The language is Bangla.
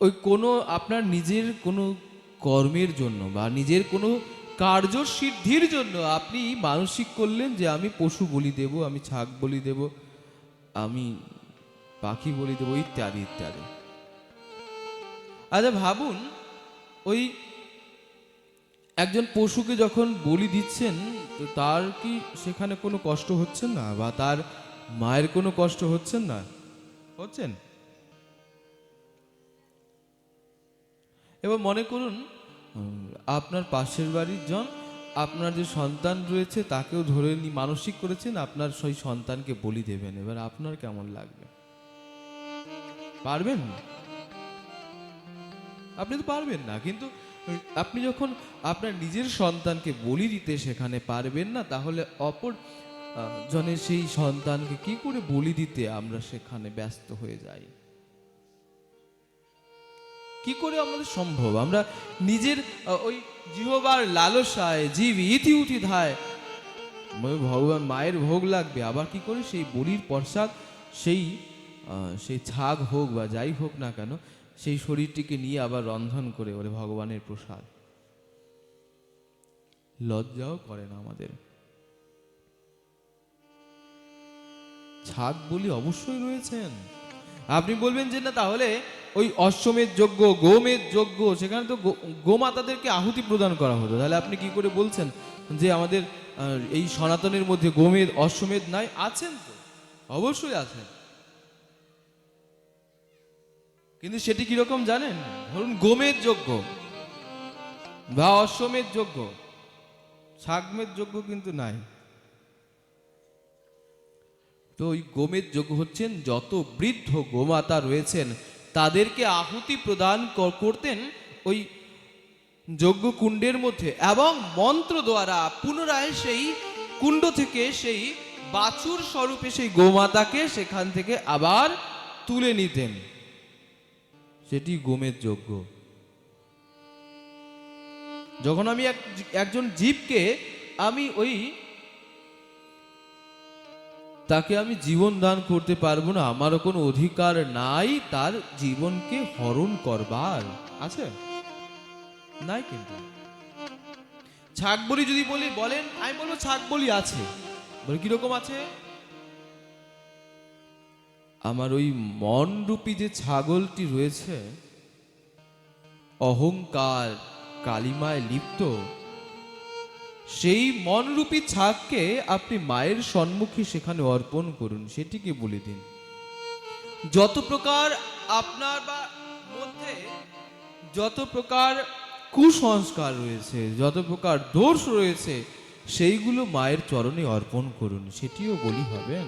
ওই কোনো আপনার নিজের কোনো কর্মের জন্য বা নিজের কোনো কার্য সিদ্ধির জন্য আপনি মানসিক করলেন যে আমি পশু বলি দেব, আমি ছাগ বলি দেব, আমি পাখি বলি দেব, ইত্যাদি ইত্যাদি। আচ্ছা ভাবুন, ওই একজন পশুকে যখন বলি দিচ্ছেন, তো তার কি সেখানে কোনো কষ্ট হচ্ছে না, বা তার মায়ের কোনো কষ্ট হচ্ছেন না? হচ্ছেন? এবার মনে করুন আপনার পাশের বাড়ির জন আপনার যে সন্তান রয়েছে তাকেও ধরে মানসিক করেছেন আপনার সেই সন্তানকে বলি দেবেন, এবার আপনার কেমন লাগবে? পারবেন? আপনি তো পারবেন না। কিন্তু আপনি যখন আপনার নিজের সন্তানকে বলি দিতে সেখানে পারবেন না, তাহলে অপর জনের সেই সন্তানকে কি করে বলি দিতে আমরা সেখানে ব্যস্ত হয়ে যাই? কি করে আমাদের সম্ভব? আমরা নিজের ওই জিহবার লালসায় জীব ইতি উতি ধায় ভগবান মায়ের ভোগ লাগবে, আবার কি করে সেই বলির পশ্চাৎ সেই সেই ছাগ হোক বা যাই হোক না কেন, সেই শরীরটিকে নিয়ে আবার রন্ধন করে ওরে ভগবানের প্রসাদ। লজ্জাও করে না আমাদের। ছাগ বলি অবশ্যই রয়েছেন। আপনি বলবেন যে না, তাহলে ওই অশ্বমেধ যজ্ঞ, গোমেধ যজ্ঞ, সেখানে তো গোমাতাদেরকে আহুতি প্রদান করা হতো, তাহলে আপনি কি করে বলছেন যে আমাদের এই সনাতনের মধ্যে গোমেধ অশ্বমেধ নাই? আছেন তো, অবশ্যই আছেন। কিন্তু সেটি কিরকম জানেন? ধরুন গোমেধ যজ্ঞ বা অশ্বমেধ যজ্ঞ, ছাগমেধ যজ্ঞ কিন্তু নাই। তো ওই গোমেধ যজ্ঞ হচ্ছেন যত বৃদ্ধ গোমাতা রয়েছেন তাদেরকে আহুতি প্রদান করতেন ওই যজ্ঞ কুণ্ডের মধ্যে, এবং মন্ত্র দ্বারা পুনরায় সেই কুণ্ড থেকে সেই বাছুর স্বরূপে সেই গোমাতাকে সেখান থেকে আবার তুলে নিতেন। সেটি গোমেধ যজ্ঞ। যখন আমি একজন জীবকে আমি ওই তাকে আমি জীবন দান করতে পারবো না, আমারও কোনো অধিকার নাই তার জীবনকে হরণ করবার, আছে? নাই। কিন্তু ছাগ বলি যদি বলেন, আমি বলবো ছাগ বলি আছে। বলে কিরকম আছে? আমার ওই মন রূপী যে ছাগলটি রয়েছে, অহংকার কালিমায় লিপ্ত, সেই মনরূপী ছাগকে আপনি মায়ের সম্মুখে সেখানে অর্পণ করুন, সেটিকে বলে দিন। যত প্রকার আপনার বা মধ্যে যত প্রকার কুসংস্কার রয়েছে, যত প্রকার দোষ রয়েছে, সেইগুলো মায়ের চরণে অর্পণ করুন, সেটিও বলি হবেন।